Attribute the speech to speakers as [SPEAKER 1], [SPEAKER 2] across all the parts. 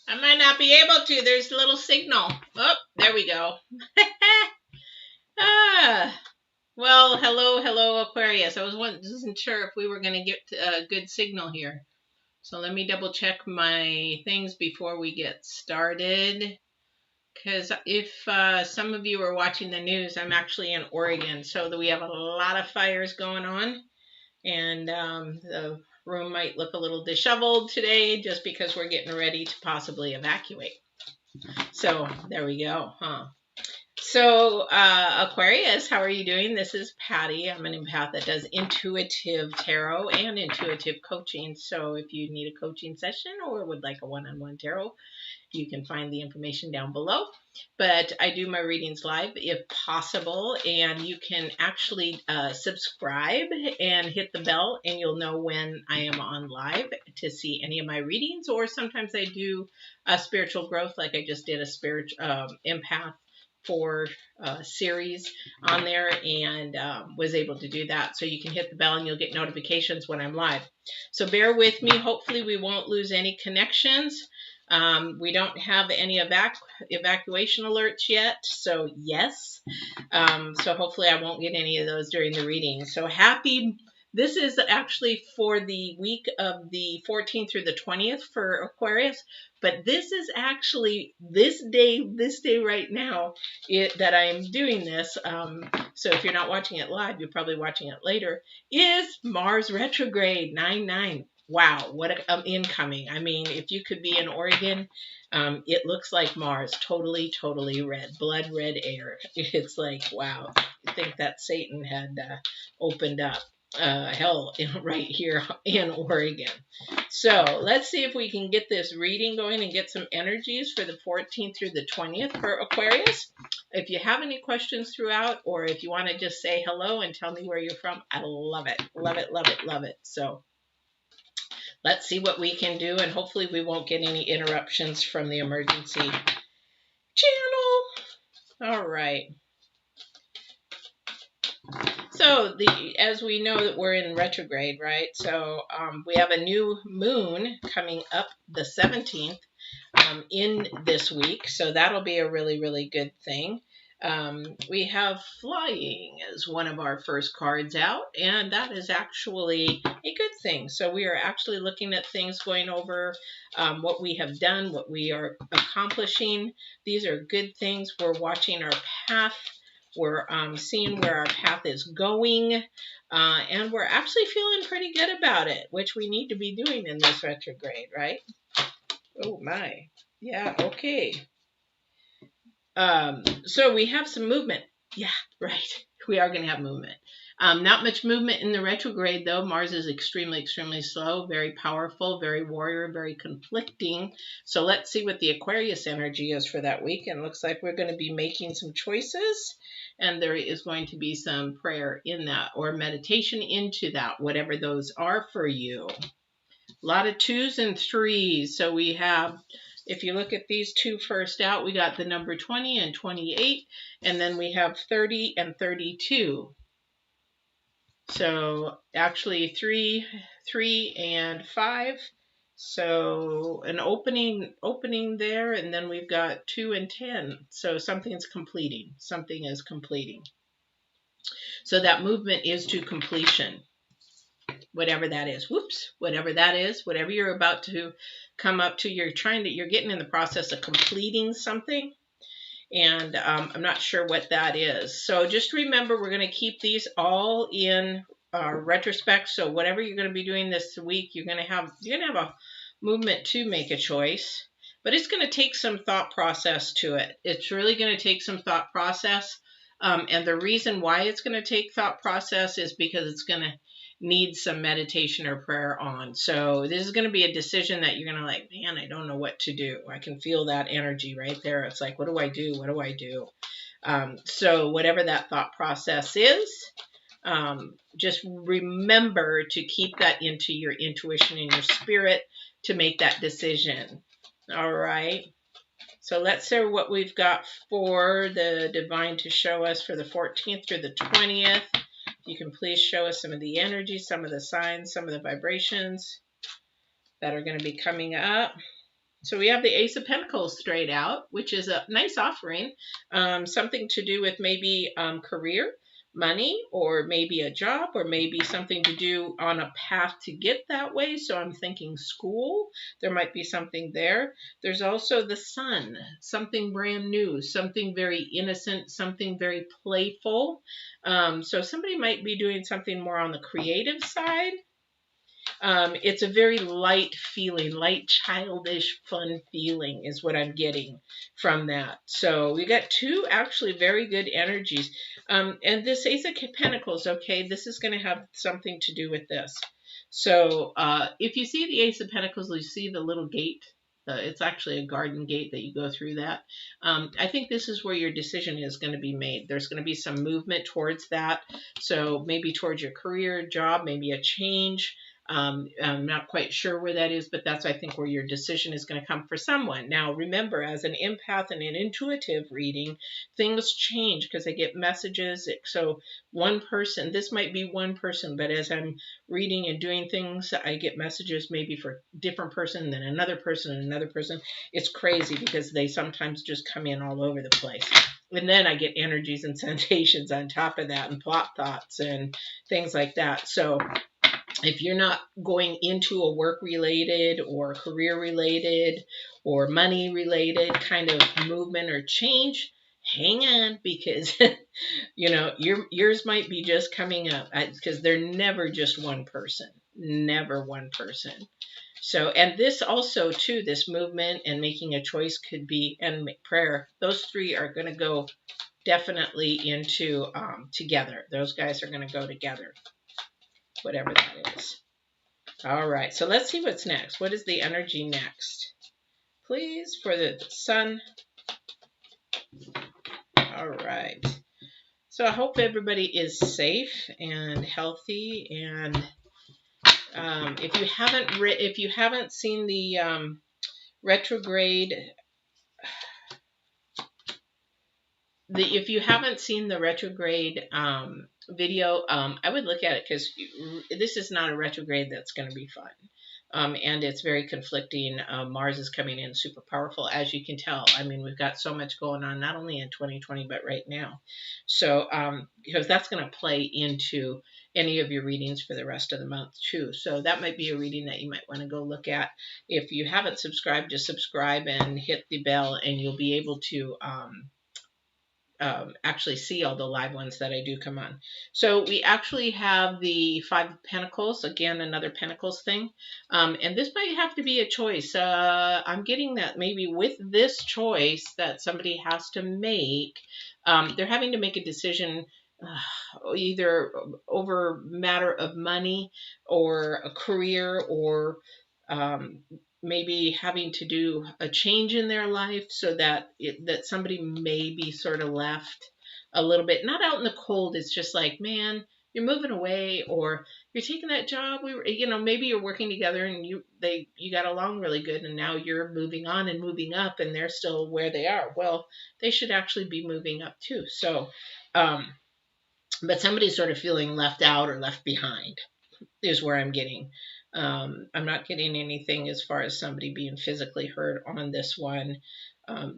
[SPEAKER 1] I might not be able to. There's a little signal. Oh, there we go. Well, hello, Aquarius. I wasn't sure if we were going to get a good signal here. So let me double check my things before we get started. Because if some of you are watching the news, I'm actually in Oregon. So we have a lot of fires going on. And the room might look a little disheveled today just because we're getting ready to possibly evacuate. So there we go, huh? So Aquarius, how are you doing? This is Patti. I'm an empath that does intuitive tarot and intuitive coaching. So if you need a coaching session or would like a one-on-one tarot, you can find the information down below. But I do my readings live if possible, and you can actually subscribe and hit the bell, and you'll know when I am on live to see any of my readings. Or sometimes I do a spiritual growth, like I just did a spiritual empath for series on there, and was able to do that. So you can hit the bell and you'll get notifications when I'm live. So bear with me. Hopefully we won't lose any connections. We don't have any evacuation alerts yet, so yes. So hopefully I won't get any of those during the reading. So this is actually for the week of the 14th through the 20th for Aquarius, but this is actually this day right now that I'm doing this. So if you're not watching it live, you're probably watching it later, is Mars retrograde 9/9. Wow, what incoming. I mean, if you could be in Oregon, it looks like Mars, totally red, blood red air. It's like, wow, I think that Satan had opened up hell right here in Oregon. So let's see if we can get this reading going and get some energies for the 14th through the 20th for Aquarius. If you have any questions throughout, or if you want to just say hello and tell me where you're from, I love it. Love it, love it, love it. So let's see what we can do, and hopefully we won't get any interruptions from the emergency channel. All right. So as we know that we're in retrograde, right? So we have a new moon coming up the 17th in this week. So that'll be a really good thing. We have flying as one of our first cards out, and that is actually a good thing. So we are actually looking at things, going over what we have done, what we are accomplishing. These are good things. We're watching our path. We're seeing where our path is going, and we're actually feeling pretty good about it, which we need to be doing in this retrograde, right? Oh my. Yeah, okay. So we have some movement. Yeah, right. We are going to have movement. Not much movement in the retrograde, though. Mars is extremely slow, very powerful, very warrior, very conflicting. So let's see what the Aquarius energy is for that week. And it looks like we're going to be making some choices, and there is going to be some prayer in that, or meditation into that, whatever those are for you. A lot of 2s and 3s. So we have, if you look at these two first out, we got the number 20 and 28, and then we have 30 and 32. So actually 3 and 5. So an opening there, and then we've got 2 and 10. So something's completing. Something is completing. So that movement is to completion. Whatever that is. Whoops. Whatever that is, whatever you're about to come up to, you're getting in the process of completing something. And I'm not sure what that is. So just remember, we're going to keep these all in retrospect. So whatever you're going to be doing this week, you're going to have a movement to make a choice, but it's going to take some thought process to it. It's really going to take some thought process. And the reason why it's going to take thought process is because it's going to need some meditation or prayer on. So this is going to be a decision that you're going to like, man, I don't know what to do. I can feel that energy right there. It's like, what do I do? What do I do? So whatever that thought process is, just remember to keep that into your intuition and your spirit to make that decision. All right. So let's see what we've got for the divine to show us for the 14th through the 20th. You can please show us some of the energy, some of the signs, some of the vibrations that are going to be coming up. So we have the Ace of Pentacles straight out, which is a nice offering. Something to do with maybe career, money, or maybe a job, or maybe something to do on a path to get that way. So I'm thinking school. There might be something there. There's also the Sun, something brand new, something very innocent, something very playful. So somebody might be doing something more on the creative side. It's a very light feeling, light, childish, fun feeling is what I'm getting from that. So we got two actually very good energies. And this Ace of Pentacles, okay, this is going to have something to do with this. So if you see the Ace of Pentacles, you see the little gate. It's actually a garden gate that you go through that. I think this is where your decision is going to be made. There's going to be some movement towards that. So maybe towards your career, job, maybe a change. I'm not quite sure where that is, but that's, I think, where your decision is going to come for someone. Now, remember, as an empath and an intuitive reading, things change because I get messages. So one person, this might be one person, but as I'm reading and doing things, I get messages maybe for a different person, then another person, and another person. It's crazy because they sometimes just come in all over the place. And then I get energies and sensations on top of that, and plot thoughts and things like that. So if you're not going into a work related or career related or money related kind of movement or change, hang on, because yours might be just coming up, because they're never just one person, never one person. So, and this also too, this movement and making a choice could be, and prayer, those three are going to go definitely into together. Those guys are going to go together, whatever that is. All right, so let's see what's next. What is the energy next? Please, for the Sun. All right. So I hope everybody is safe and healthy. And if you haven't seen the retrograde, if you haven't seen the retrograde video, I would look at it, because this is not a retrograde that's going to be fun. And it's very conflicting. Mars is coming in super powerful, as you can tell. I mean, we've got so much going on, not only in 2020, but right now. So, because that's going to play into any of your readings for the rest of the month too. So that might be a reading that you might want to go look at. If you haven't subscribed, just subscribe and hit the bell, and you'll be able to actually see all the live ones that I do come on. So we actually have the Five of Pentacles, again, another Pentacles thing. And this might have to be a choice. I'm getting that maybe with this choice that somebody has to make, they're having to make a decision either over matter of money or a career, or maybe having to do a change in their life, so that that somebody may be sort of left a little bit, not out in the cold. It's just like, man, you're moving away, or you're taking that job. Maybe you're working together and you got along really good, and now you're moving on and moving up, and they're still where they are. Well, they should actually be moving up too. So, but somebody's sort of feeling left out or left behind is where I'm getting. I'm not getting anything as far as somebody being physically hurt on this one.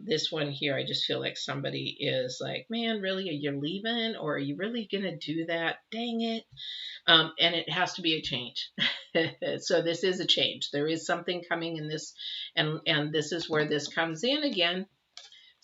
[SPEAKER 1] This one here, I just feel like somebody is like, man, really, are you leaving, or are you really going to do that? Dang it. And it has to be a change. So this is a change. There is something coming in this, and this is where this comes in again.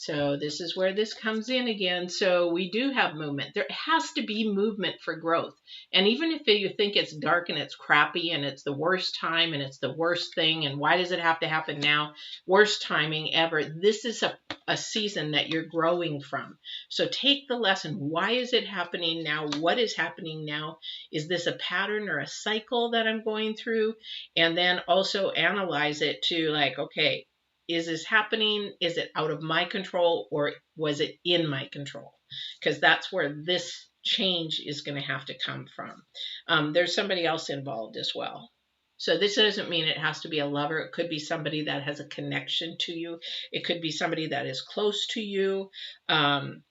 [SPEAKER 1] So this is where this comes in again. So we do have movement. There has to be movement for growth. And even if you think it's dark and it's crappy and it's the worst time and it's the worst thing, and why does it have to happen now? Worst timing ever. This is a season that you're growing from. So take the lesson. Why is it happening now? What is happening now? Is this a pattern or a cycle that I'm going through? And then also analyze it to, like, okay, is this happening? Is it out of my control, or was it in my control? Because that's where this change is going to have to come from. There's somebody else involved as well. So this doesn't mean it has to be a lover. It could be somebody that has a connection to you. It could be somebody that is close to you. And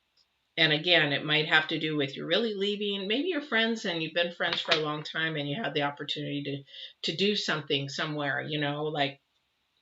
[SPEAKER 1] again, it might have to do with you're really leaving. Maybe you're friends and you've been friends for a long time, and you had the opportunity to do something somewhere, like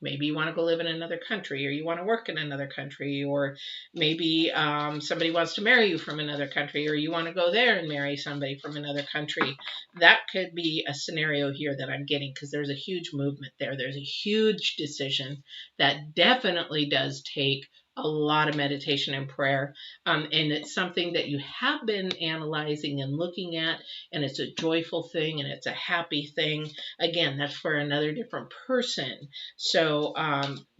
[SPEAKER 1] Maybe you want to go live in another country, or you want to work in another country, or maybe somebody wants to marry you from another country, or you want to go there and marry somebody from another country. That could be a scenario here that I'm getting, because there's a huge movement there. There's a huge decision that definitely does take a lot of meditation and prayer. And it's something that you have been analyzing and looking at, and it's a joyful thing and it's a happy thing. Again, that's for another different person. So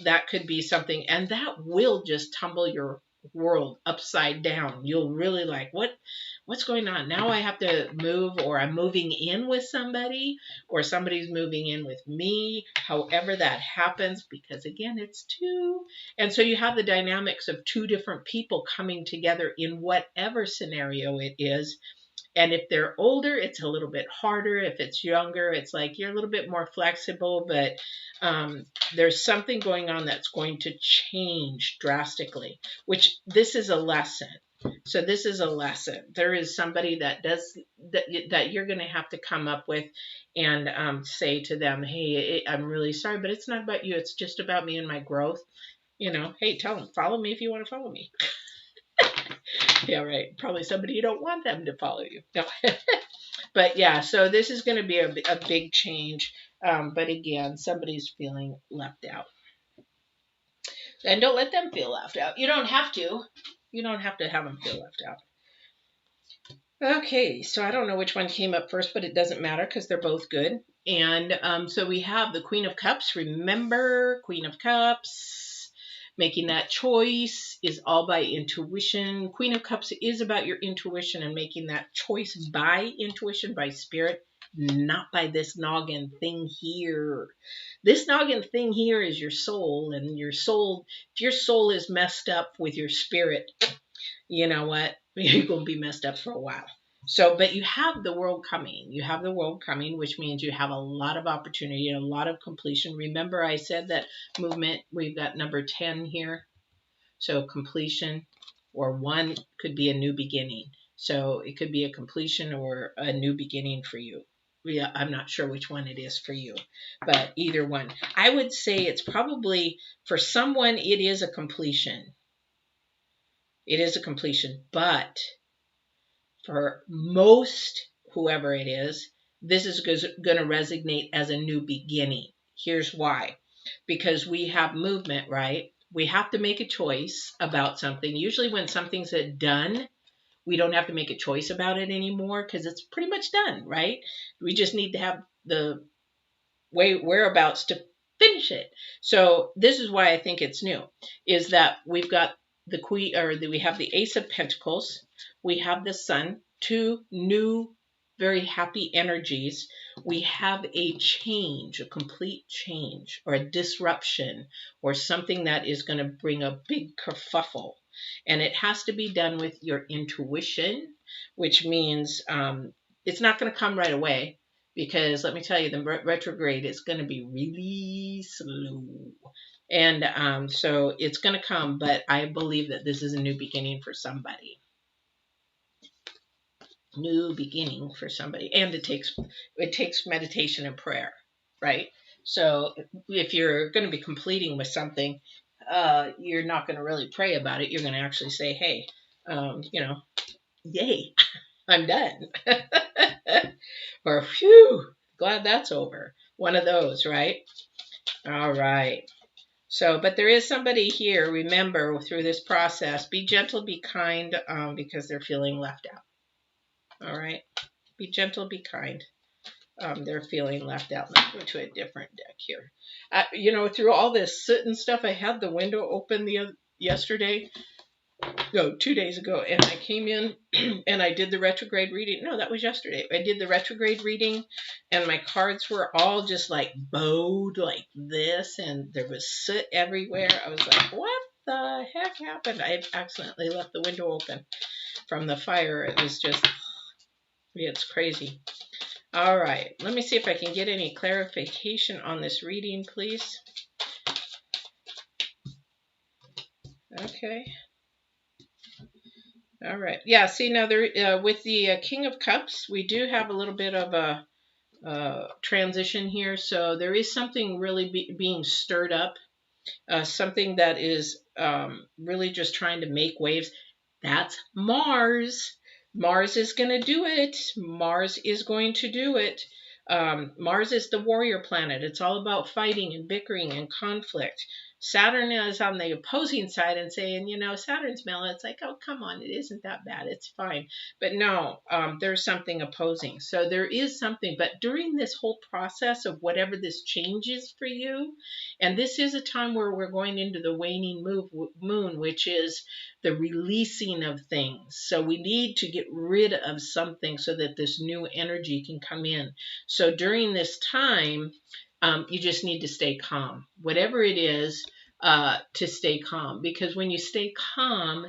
[SPEAKER 1] that could be something, and that will just tumble your world upside down. You'll really like, what's going on now? I have to move, or I'm moving in with somebody, or somebody's moving in with me, however that happens, because again, it's two. And so you have the dynamics of two different people coming together in whatever scenario it is. And if they're older, it's a little bit harder. If it's younger, it's like you're a little bit more flexible, but there's something going on that's going to change drastically, which this is a lesson. So this is a lesson. There is somebody that does that you're going to have to come up with and say to them, hey, I'm really sorry, but it's not about you. It's just about me and my growth. You know, hey, tell them, follow me if you want to follow me. Yeah, right. Probably somebody you don't want them to follow you. No. But yeah, so this is going to be a big change. But again, somebody's feeling left out. And don't let them feel left out. You don't have to. You don't have to have them feel left out. Okay, so I don't know which one came up first, but it doesn't matter because they're both good. And so we have the Queen of Cups. Remember, Queen of Cups. Making that choice is all by intuition. Queen of Cups is about your intuition and making that choice by intuition, by spirit, not by this noggin thing here. This noggin thing here is your soul, and your soul, if your soul is messed up with your spirit, you know what? You're going to be messed up for a while. So, but you have the world coming. You have the world coming, which means you have a lot of opportunity and a lot of completion. Remember, I said that movement, we've got number 10 here. So completion, or 1 could be a new beginning. So it could be a completion or a new beginning for you. Yeah, I'm not sure which one it is for you, but either one. I would say it's probably, for someone, it is a completion. It is a completion, but for most, whoever it is, this is going to resonate as a new beginning. Here's why. Because we have movement, right? We have to make a choice about something. Usually when something's done, we don't have to make a choice about it anymore because it's pretty much done, right? We just need to have the whereabouts to finish it. So this is why I think it's new, is that we've got the Queen, we have the Ace of Pentacles, we have the Sun, 2 new, very happy energies. We have a change, a complete change, or a disruption, or something that is going to bring a big kerfuffle. And it has to be done with your intuition, which means it's not going to come right away. Because let me tell you, the retrograde is going to be really slow. And so it's going to come, but I believe that this is a new beginning for somebody. New beginning for somebody. And it takes meditation and prayer, right? So if you're going to be completing with something, you're not going to really pray about it. You're going to actually say, hey, yay, I'm done. Or, phew, glad that's over. One of those, right? All right. So, but there is somebody here, remember, through this process, be gentle, be kind, because they're feeling left out. All right. Be gentle, be kind. They're feeling left out. Let's go to a different deck here. Through all this soot and stuff, I had the window open yesterday. No, 2 days ago, and I came in and I did the retrograde reading. No, that was yesterday. I did the retrograde reading, and my cards were all just like bowed like this, and there was soot everywhere. I was like, what the heck happened? I accidentally left the window open from the fire. It was just, it's crazy. All right, let me see if I can get any clarification on this reading, please. Okay. All right. Yeah, see, now there with the King of Cups, we do have a little bit of a transition here. So there is something really being stirred up, something that is really just trying to make waves. That's Mars. Mars is going to do it. Mars is going to do it. Mars is the warrior planet. It's all about fighting and bickering and conflict. Saturn is on the opposing side and saying, you know, Saturn's mellow. It's like, oh, come on, it isn't that bad. It's fine. But no, there's something opposing. So there is something. But during this whole process of whatever this change is for you, and this is a time where we're going into the waning moon, which is the releasing of things. So we need to get rid of something so that this new energy can come in. So during this time, you just need to stay calm, whatever it is, to stay calm. Because when you stay calm,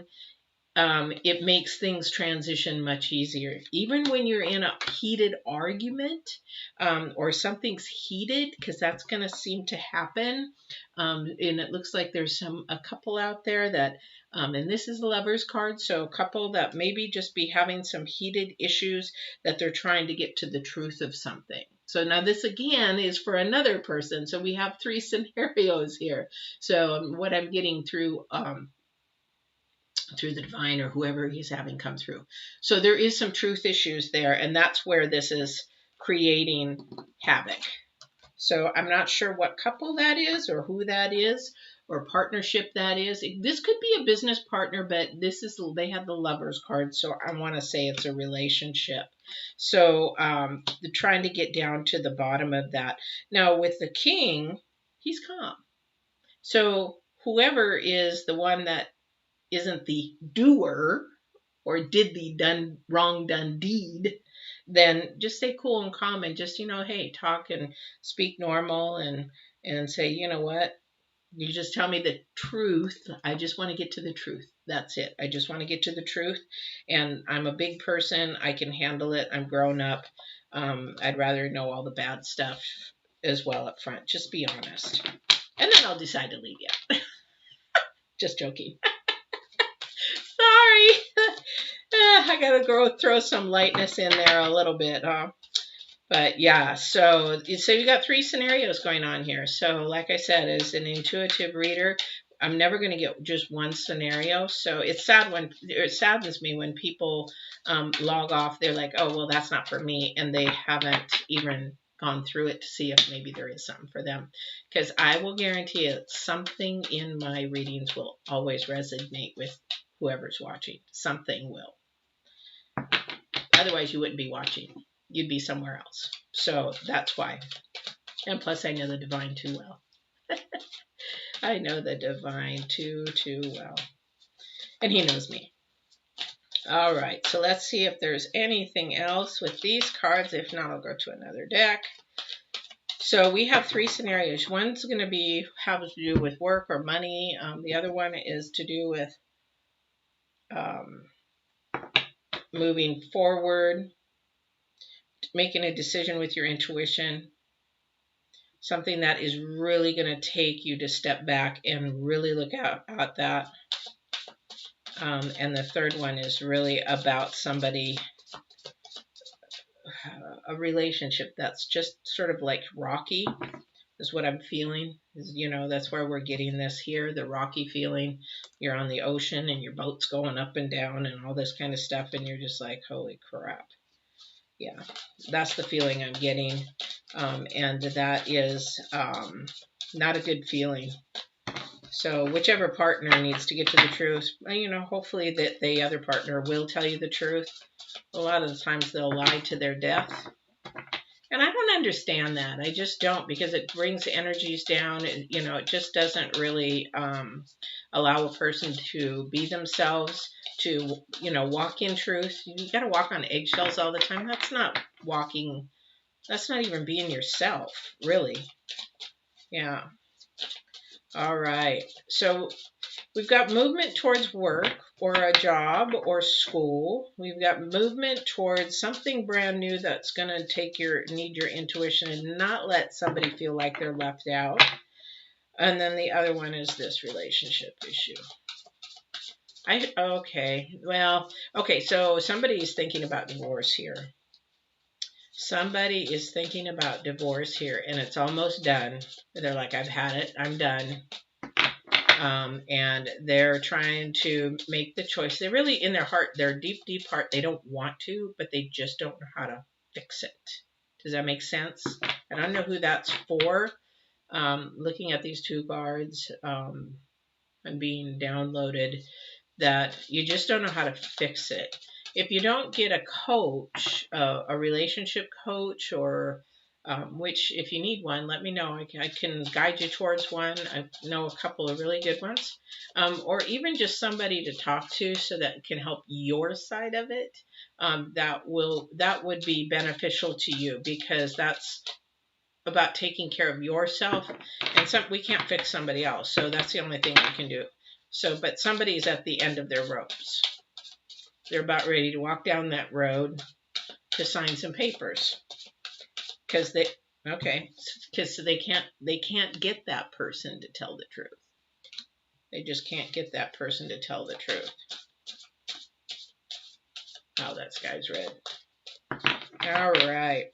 [SPEAKER 1] it makes things transition much easier. Even when you're in a heated argument, or something's heated, because that's going to seem to happen. And it looks like there's a couple out there that, and this is the Lover's card, so a couple that maybe just be having some heated issues that they're trying to get to the truth of something. So now this again is for another person. So we have 3 scenarios here. So what I'm getting through the divine or whoever he's having come through. So there is some truth issues there, and that's where this is creating havoc. So I'm not sure what couple that is or who that is or partnership that is. This could be a business partner, but they have the Lover's card, so I want to say it's a relationship. So they're trying to get down to the bottom of that. Now with the King, he's calm. So whoever is the one that isn't the doer or did the wrong deed, then just stay cool and calm and just, hey, talk and speak normal and say, you know what, you just tell me the truth. I just want to get to the truth. That's it. I just want to get to the truth. And I'm a big person. I can handle it. I'm grown up. I'd rather know all the bad stuff as well up front. Just be honest. And then I'll decide to leave you. Just joking. Sorry. I gotta throw some lightness in there a little bit, huh? But yeah, so you got 3 scenarios going on here. So like I said, as an intuitive reader, I'm never going to get just one scenario. So it saddens me when people log off. They're like, oh, well, that's not for me. And they haven't even gone through it to see if maybe there is something for them. Because I will guarantee you something in my readings will always resonate with whoever's watching. Something will. Otherwise, you wouldn't be watching. You'd be somewhere else. So that's why. And plus, I know the divine too well. I know the divine too well. And he knows me. All right. So let's see if there's anything else with these cards. If not, I'll go to another deck. So we have 3 scenarios. One's going to have to do with work or money. The other one is to do with moving forward, making a decision with your intuition, something that is really going to take you to step back and really look at that. And the third one is really about somebody, a relationship that's just sort of like rocky, is what I'm feeling. That's where we're getting this here, the rocky feeling. You're on the ocean and your boat's going up and down and all this kind of stuff, and you're just like, holy crap. Yeah, that's the feeling I'm getting. And that is not a good feeling. So whichever partner needs to get to the truth, hopefully that the other partner will tell you the truth. A lot of the times they'll lie to their death. And I don't understand that. I just don't, because it brings energies down. It just doesn't really allow a person to be themselves, to, walk in truth. You got to walk on eggshells all the time. That's not walking. That's not even being yourself, really. Yeah. All right. So we've got movement towards work or a job or school. We've got movement towards something brand new that's going to need your intuition and not let somebody feel like they're left out. And then the other one is this relationship issue. Okay, so somebody's thinking about divorce here. Somebody is thinking about divorce here, and it's almost done. They're like, I've had it. I'm done. And they're trying to make the choice. They really, in their heart, their deep, deep heart, they don't want to, but they just don't know how to fix it. Does that make sense? I don't know who that's for. Looking at these two cards and being downloaded, that you just don't know how to fix it. If you don't get a coach, a relationship coach, or which if you need one, let me know. I can guide you towards one. I know a couple of really good ones. Or even just somebody to talk to so that can help your side of it. That would be beneficial to you, because that's about taking care of yourself, and we can't fix somebody else. So that's the only thing we can do. So, but somebody's at the end of their ropes. They're about ready to walk down that road to sign some papers, because they can't get that person to tell the truth. They just can't get that person to tell the truth. Oh, that sky's red. All right.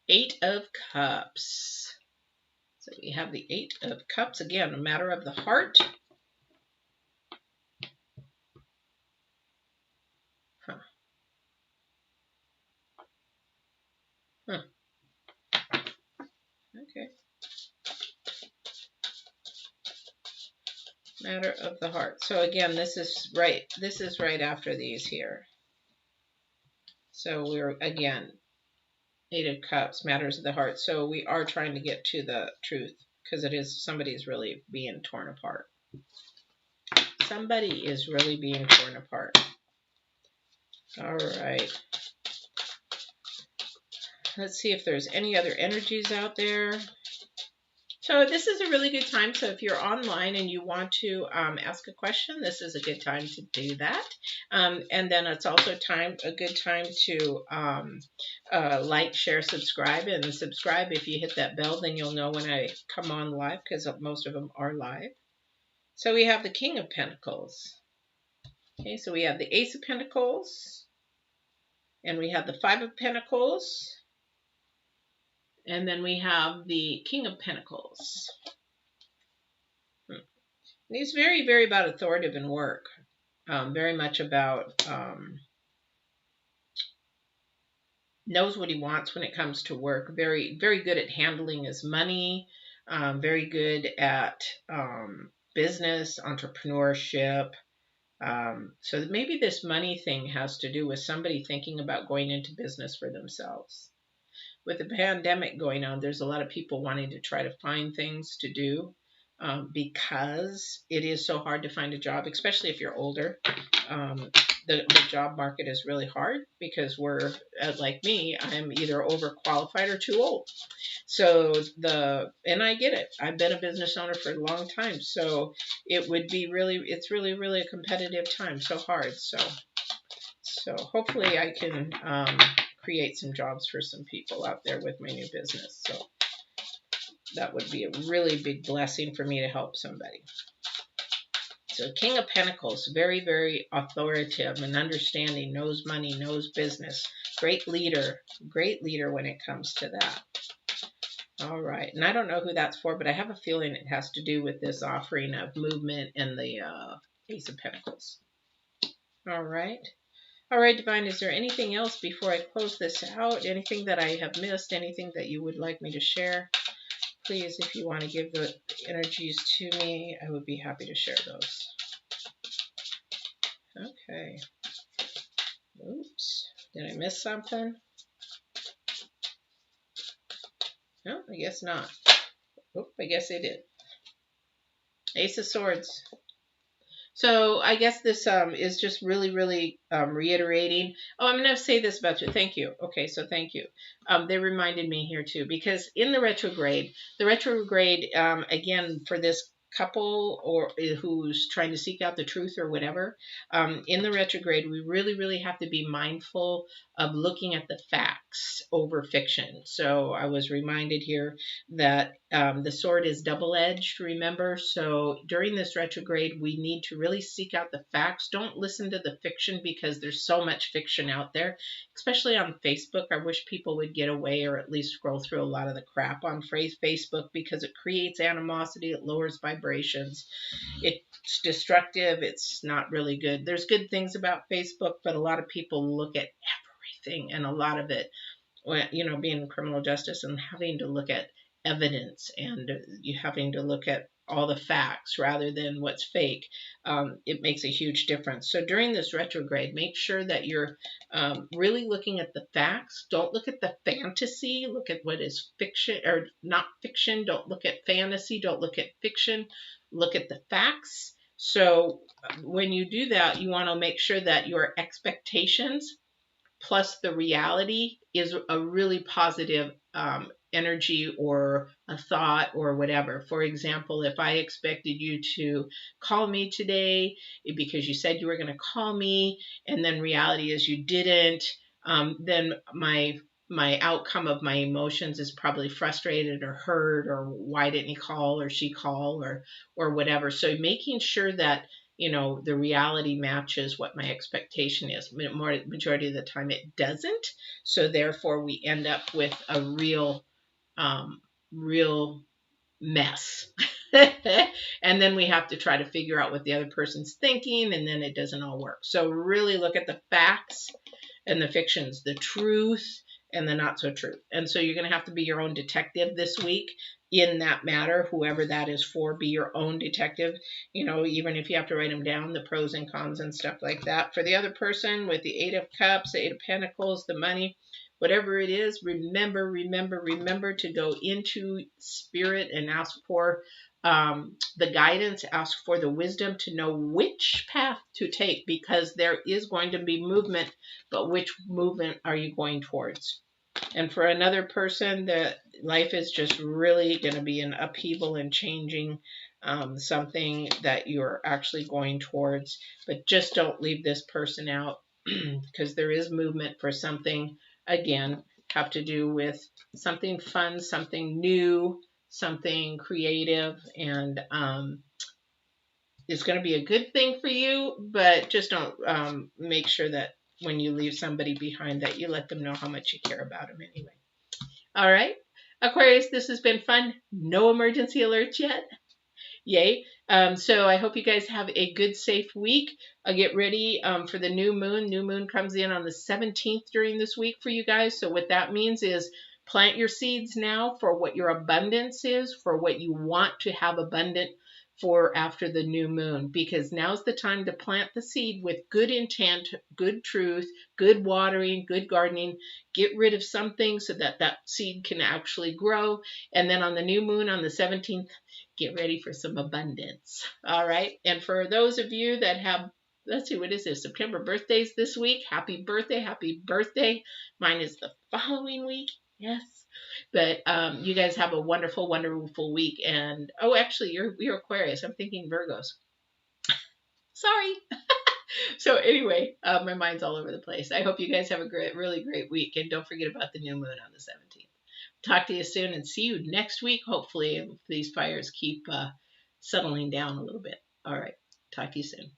[SPEAKER 1] Eight of Cups. So we have the Eight of Cups again, a matter of the heart. Okay. Matter of the heart. So again, this is right after these here. So we're again, Eight of Cups, matters of the heart. So we are trying to get to the truth, because it is, somebody's really being torn apart. Somebody is really being torn apart. All right. Let's see if there's any other energies out there. So this is a really good time. So if you're online and you want to ask a question, this is a good time to do that. And then it's also a good time to like, share, subscribe. And subscribe, if you hit that bell, then you'll know when I come on live, because most of them are live. So we have the King of Pentacles. Okay, so we have the Ace of Pentacles. And we have the Five of Pentacles. And then we have the King of Pentacles. He's very, very about authoritative in work. Very much about knows what he wants when it comes to work. Very, very good at handling his money. Very good at business, entrepreneurship. So maybe this money thing has to do with somebody thinking about going into business for themselves. With the pandemic going on, there's a lot of people wanting to try to find things to do, because it is so hard to find a job, especially if you're older. The job market is really hard, because we're, like me, I'm either overqualified or too old. So and I get it. I've been a business owner for a long time. So it's really, really a competitive time. So hard. So hopefully I can create some jobs for some people out there with my new business. So that would be a really big blessing for me to help somebody. So King of Pentacles, very, very authoritative and understanding, knows money, knows business. Great leader when it comes to that. All right. And I don't know who that's for, but I have a feeling it has to do with this offering of movement and the Ace of Pentacles. All right. All right, Divine, is there anything else before I close this out? Anything that I have missed? Anything that you would like me to share? Please, if you want to give the energies to me, I would be happy to share those. Okay. Oops. Did I miss something? No, I guess not. Oh, I guess I did. Ace of Swords. So I guess this is just really, really reiterating. Oh, I'm going to say this about you. Thank you. Okay, so thank you. They reminded me here too, because in the retrograde, again, for this couple or who's trying to seek out the truth or whatever, in the retrograde, we really, really have to be mindful of looking at the facts over fiction. So I was reminded here that the sword is double-edged, remember? So during this retrograde, we need to really seek out the facts. Don't listen to the fiction because there's so much fiction out there, especially on Facebook. I wish people would get away or at least scroll through a lot of the crap on Facebook because it creates animosity, it lowers vibrations, it's destructive, it's not really good. There's good things about Facebook, but a lot of people look at everything, and a lot of it, you know, being in criminal justice and having to look at evidence and you having to look at all the facts rather than what's fake, it makes a huge difference. So during this retrograde, make sure that you're really looking at the facts. Don't look at the fantasy. Look at what is fiction or not fiction. Don't look at fantasy. Don't look at fiction. Look at the facts. So when you do that, you want to make sure that your expectations plus the reality is a really positive energy or a thought or whatever. For example, if I expected you to call me today because you said you were going to call me, and then reality is you didn't, then my outcome of my emotions is probably frustrated or hurt or why didn't he call or she call or whatever. So making sure that, you know, the reality matches what my expectation is. Majority of the time it doesn't. So therefore we end up with a real mess. And then we have to try to figure out what the other person's thinking, and then it doesn't all work. So really look at the facts and the fictions, the truth and the not so truth. And so you're going to have to be your own detective this week in that matter, whoever that is for. Be your own detective, you know, even if you have to write them down, the pros and cons and stuff like that. For the other person with the 8 of Cups, the 8 of Pentacles, the money, whatever it is, remember to go into spirit and ask for the guidance, ask for the wisdom to know which path to take, because there is going to be movement, but which movement are you going towards? And for another person, that life is just really going to be an upheaval and changing, something that you're actually going towards. But just don't leave this person out because there is movement for something, again, have to do with something fun, something new, something creative, and it's going to be a good thing for you, but just don't make sure that when you leave somebody behind that you let them know how much you care about them anyway. All right, Aquarius, this has been fun. No emergency alerts yet. Yay. So I hope you guys have a good, safe week. I'll get ready for the new moon. New moon comes in on the 17th during this week for you guys. So what that means is plant your seeds now for what your abundance is, for what you want to have abundant for after the new moon, because now's the time to plant the seed with good intent, good truth, good watering, good gardening. Get rid of something so that that seed can actually grow. And then on the new moon on the 17th, get ready for some abundance. All right. And for those of you that have, let's see, what is this, September birthdays this week? Happy birthday. Happy birthday. Mine is the following week. Yes. But you guys have a wonderful, wonderful week. And, oh, actually, you're Aquarius. I'm thinking Virgos. Sorry. So anyway, my mind's all over the place. I hope you guys have a great, really great week. And don't forget about the new moon on the 17th. Talk to you soon and see you next week. Hopefully these fires keep settling down a little bit. All right. Talk to you soon.